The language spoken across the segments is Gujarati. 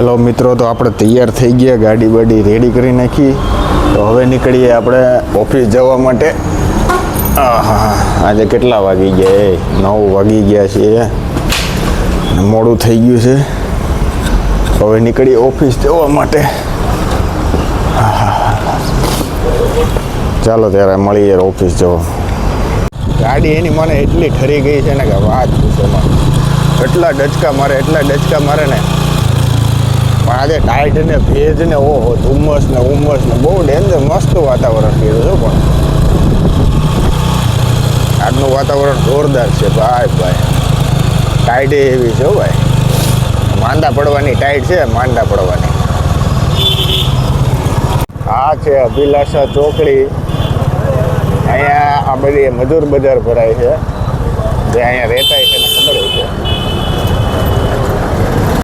हेलो मित्रों, तो આપણે તૈયાર થઈ ગયા, ગાડી બાડી રેડી કરી નાખી. તો હવે નીકળીએ આપણે ઓફિસ જવા માટે. આજે કેટલા વાગી ગયા? 9 વાગી ગયા છે, મોડું થઈ ગયું છે. હવે નીકળીએ ઓફિસ જવા માટે. ચાલો ત્યારે મળીએ ઓફિસ જવા. ગાડી એની મને એટલી ઠરી ગઈ છે ને કે વાત પૂછો માં. એટલા ડચકા મારે ને. પણ આજે ટાઈટ ને ભેજ ને ઓહો ધુમ્મસ ને બહુ ડેન્જર મસ્ત વાતાવરણ કર્યું છે. પણ આજનું વાતાવરણ જોરદાર છે ભાઈ. ટાઈટ એવી છે ભાઈ, માંદા પડવાની ટાઈટ છે, માંદા પડવાની. આ છે અભિલાષા ચોકડી. અહીંયા આ બધી મજૂર બજાર ભરાય છે, જે અહીંયા રહેતા છે ને ખબર છે.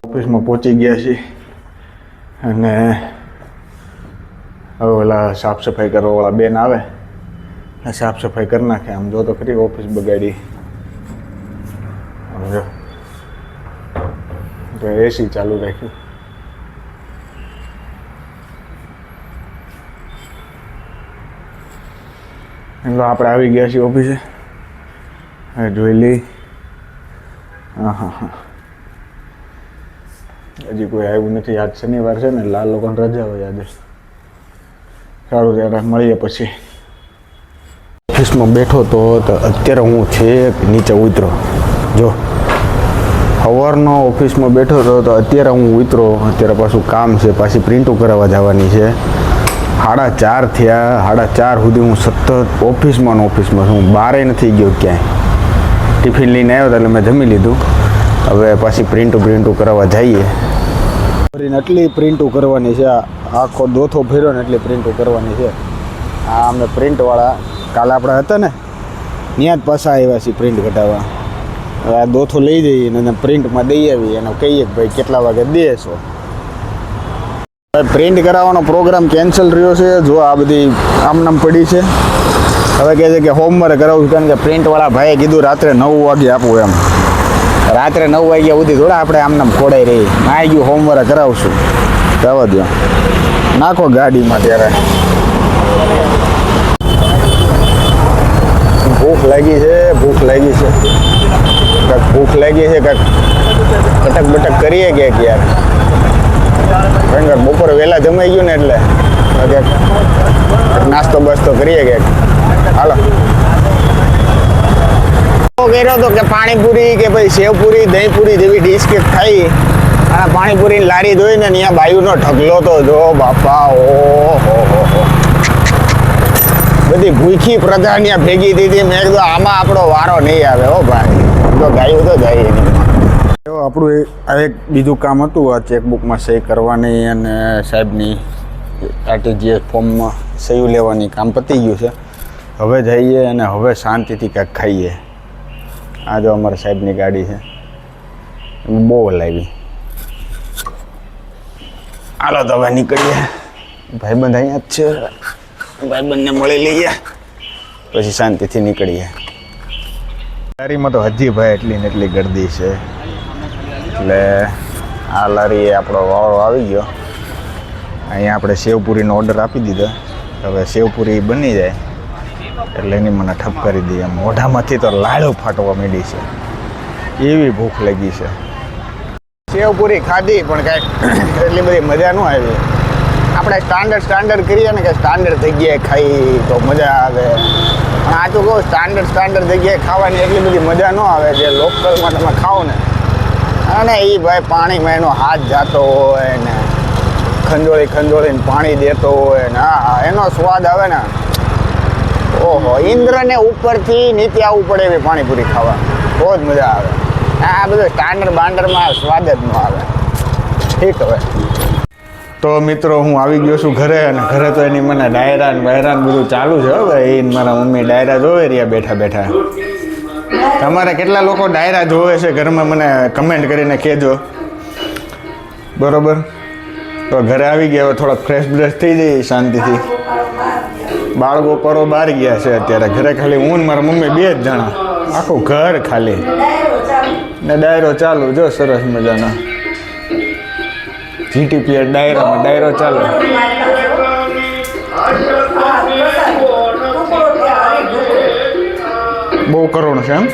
ઓફિસમાં પહોંચી ગયા છીએ અને હવે ઓલા સાફ સફાઈ કરવાવાળા બેન આવે, સાફ સફાઈ કરી નાખે. આમ જો તો ખરી ઓફિસ બગાડી. સમજો તો એસી ચાલુ રાખ્યું. એટલે આપણે આવી ગયા છીએ ઓફિસે. હવે જોઈ લઈ. હા હજી કોઈ આવ્યું નથી. આજ શનિવાર છે ને, લાલ લોકોને રજા હોય આજે. સારું ત્યારે મળીએ પછી. ઓફિસમાં બેઠો તો અત્યારે હું છેક નીચે ઉતરો. જો સવારનો ઓફિસમાં બેઠો તો અત્યારે હું ઉતરો. અત્યારે પાછું કામ છે, પાછી પ્રિન્ટો કરાવવા જવાની છે. 4:30 થયા. 4:30 સુધી હું સતત ઓફિસમાં છું. બહારે નથી ગયો ક્યાંય. ટિફિન લઈને આવ્યો એટલે મેં જમી લીધું. હવે પાછી પ્રિન્ટો કરાવવા જઈએ. એટલી પ્રિન્ટો કરવાની છે. આખો દોથો ફેર્યો ને એટલી પ્રિન્ટો કરવાની છે. આ અમે પ્રિન્ટવાળા કાલે આપણે હતા ને, ત્યાં જ પાછા આવ્યા છીએ પ્રિન્ટ કઢાવવા. હવે આ દોથો લઈ જઈએ અને પ્રિન્ટમાં દઈ આવીએ. એને કહીએ કે ભાઈ કેટલા વાગે દેશો. પ્રિન્ટ કરાવવાનો પ્રોગ્રામ કેન્સલ રહ્યો છે. જો આ બધી આમનામ પડી છે. હવે કહે છે કે હોમવર્ક કરાવું છું, કારણ કે પ્રિન્ટવાળા ભાઈએ કીધું રાત્રે 9 વાગે આપવું એમ. રાત્રે 9 વાગ્યા સુધી થોડા આપણે આમનામ ખોડાઈ રહી. આવી ગયું હોમવર્ક કરાવશું. જવા દો, નાખો ગાડીમાં. ત્યારે ભૂખ લાગી છે કાંઈક કટક બટક કરીએ ક્યાંક યાર. કારણ કે બપોરે વહેલા જમાઈ ગયું ને, એટલે ક્યાંક નાસ્તો બાસ્તો કરીએ ક્યાંક. હાલો કર્યો હતો કે પાણીપુરી કે ભાઈ સેવપુરી દહીંપુરી જેવી ડીશ કે ખાઈ. અને પાણીપુરીની લારી જોઈને ત્યાં બાયુનો ઢગલો તો જો બાપા. ઓહો બધી ભૂખી પ્રજા ત્યાં ભેગી હતી. મેં કીધું આમાં આપણો વારો નહીં આવે. હો ભાઈ, તો ગાયું તો જાય નહીં. આપણું આ એક બીજું કામ હતું, આ ચેકબુકમાં સહી કરવાની અને સાહેબની આરટીજીએસ ફોર્મમાં સહી લેવાની કામ પતી ગયું છે. હવે જઈએ અને હવે શાંતિથી કાંઈક ખાઈએ. આ જો અમારા સાહેબની ગાડી છે, બહુ લાવી. હાલો તો હવે નીકળીએ. ભાઈબંધ અહીંયા જ છે, ભાઈબંધને મળી લઈએ પછી શાંતિથી નીકળીએ. લારીમાં તો હજી ભાઈ એટલી ને એટલી ગર્દી છે. એટલે આ લારીએ આપણો વાળો આવી ગયો. અહીંયા આપણે સેવપુરીનો ઓર્ડર આપી દીધો. હવે સેવપુરી બની જાય એટલે એની મને ઠપ કરી દઈએ. મોઢામાંથી તો લાડુ ફાટવા માંડી છે, એવી ભૂખ લાગી છે. સેવપુરી ખાધી પણ કાંઈક એટલી બધી મજા ન આવી. આપણે સ્ટાન્ડર્ડ કરીએ ને કે સ્ટાન્ડર્ડ જગ્યાએ ખાઈ તો મજા આવે. પણ આ તો કહું સ્ટાન્ડર્ડ જગ્યાએ ખાવાની એટલી બધી મજા ન આવે. જે લોકલમાં તમે ખાઓ ને, અને એ ભાઈ પાણીમાં એનો હાથ જાતો હોય ને ખંજોળીને પાણી દેતો હોય ને, હા એનો સ્વાદ આવે ને. ઓહો, ઇન્દ્રને ઉપરથી નીચે આવવું પડે એવી પાણીપુરી ખાવા, બહુ જ મજા આવે. આ બધું સ્ટાન્ડર્ડમાં સ્વાદ જ ન આવે. ઠીક. હવે તો મિત્રો હું આવી ગયો છું ઘરે. અને ઘરે તો એની મને ડાયરા ને બધું ચાલુ છે. હવે એ મારા મમ્મી ડાયરા જોવે રહ્યા બેઠા. તમારે કેટલા લોકો ડાયરા જોવે છે ઘરમાં, મને કમેન્ટ કરીને કહેજો. બરોબર. તો ઘરે આવી ગયા. હવે થોડાક ફ્રેશ થઈ જઈએ શાંતિથી. બાળકો પરો બહાર ગયા છે અત્યારે. ઘરે ખાલી હું ને મારા મમ્મી 2 જ જણા. આખું ઘર ખાલી ને ડાયરો ચાલુ. જો સરસ મજાના જીટીપી ડાયરામાં ડાયરો ચાલે. બહુ કરોડ છે એમ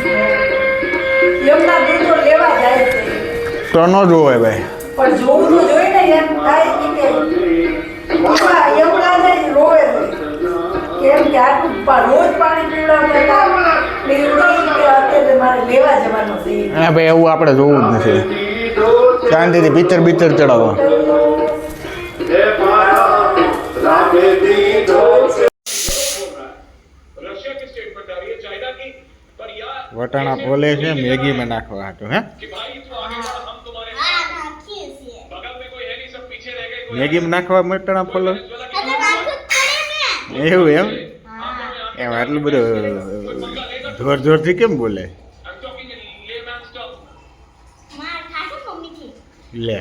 તો ન જોવે ભાઈ. પણ જોવું તો જોઈએ ને એમ થાય કે પપ્પા એમ લાગે છે રોવે છે કેમ કે આટલું રોજ પાણી પીવડાવતા હતા ને એવું નહીં કે અત્યારે મારે લેવા જવાનું છે હા ભાઈ એવું આપણે જોવું જ નથી. શાંતિથી પિક્ચર ચડાવો. વટાણા ફોલે છે મેગીમાં નાખવા હતું હે. મેગીમાં નાખવા વટાણા ફોલો એવું એમ એમ આટલું બધું જોરથી કેમ બોલે લે.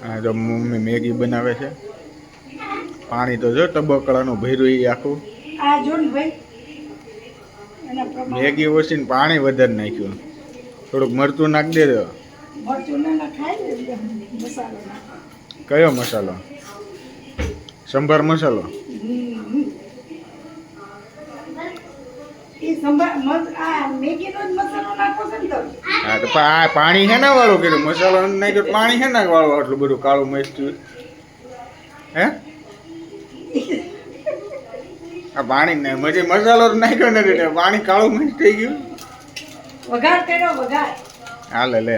હા તો મમ્મી મેગી બનાવે છે. પાણી તો જો તબકડાનું ભર્યું એ આખું. આ જો ને ભાઈ એના પ્રમાણે મેગી ઓછી ને પાણી વધારે નાખ્યું. થોડુંક મરચું નાખી દેજો. મરચું ના ખાય ને મસાલો નાખ. કયો મસાલો? સંભાર મસાલો. એ સંભાર આ મેગીનો જ મસાલો નાખો છે ને તો હા તો આ પાણી હેના વાળું કર્યું મસાલો નાખ્યો પાણી હેના વાળું આટલું બધું કાળું મરચું હે. આ પાણી ને મજે મસાલો નાખ્યો નથી પાણી કાળું મરચ થઈ ગયું. વઘાર કર્યો વઘાર હાલે લે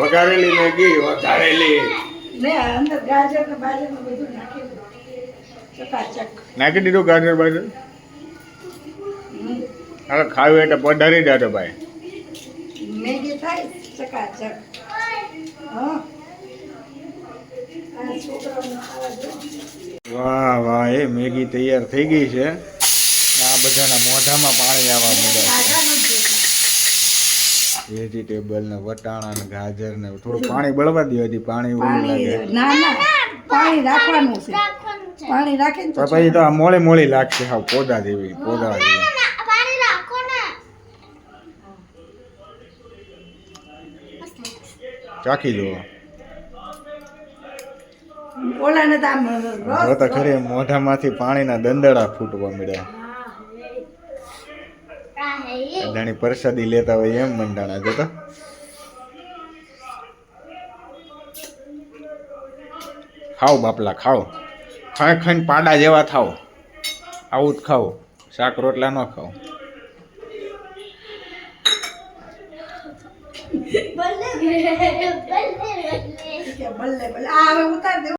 વઘારેલી મેગી વઘારેલી ને અંદર ગાજર ને બાજર ને બધું નાખી દો ચકાચક નાખી દીધું ગાજર બાજર. હવે ખાવું એટલે પધારી જાતો ભાઈ. મેગી થાય ચકાચક. હા આ છોકરાઓને ખાવા દો. વાહ વાહ એ મેગી તૈયાર થઈ ગઈ છે. આ બધાના મોઢામાં પાણી આવવા માંડ્યા. વેજીટેબલ ને વટાણા ને ગાજર ને થોડું પાણી બળવા દે હજી પાણી ઓલું લાગે. ના ના પાણી રાખવાનું છે. પાણી રાખીને તો પછી તો આ મોળી મોળી લાગશે હાવ પોદા જેવી પોદા જેવી. ચાખી જુઓ. ઓલાને તો આમ જો તો ખરી મોઢામાંથી પાણીના દંદડા ફૂટવા મળ્યા. અદાણી પ્રસાદી લેતા હોય એમ મંડાણા જોતા. ખાઓ બાપલા ખાઓ. ખાઈ ખાઈને પાડા જેવા થાવ. આવું જ ખાઓ. શાક રોટલા ન ખાઓ. બલ્લે બલ્લે આ હવે ઉતાર દે.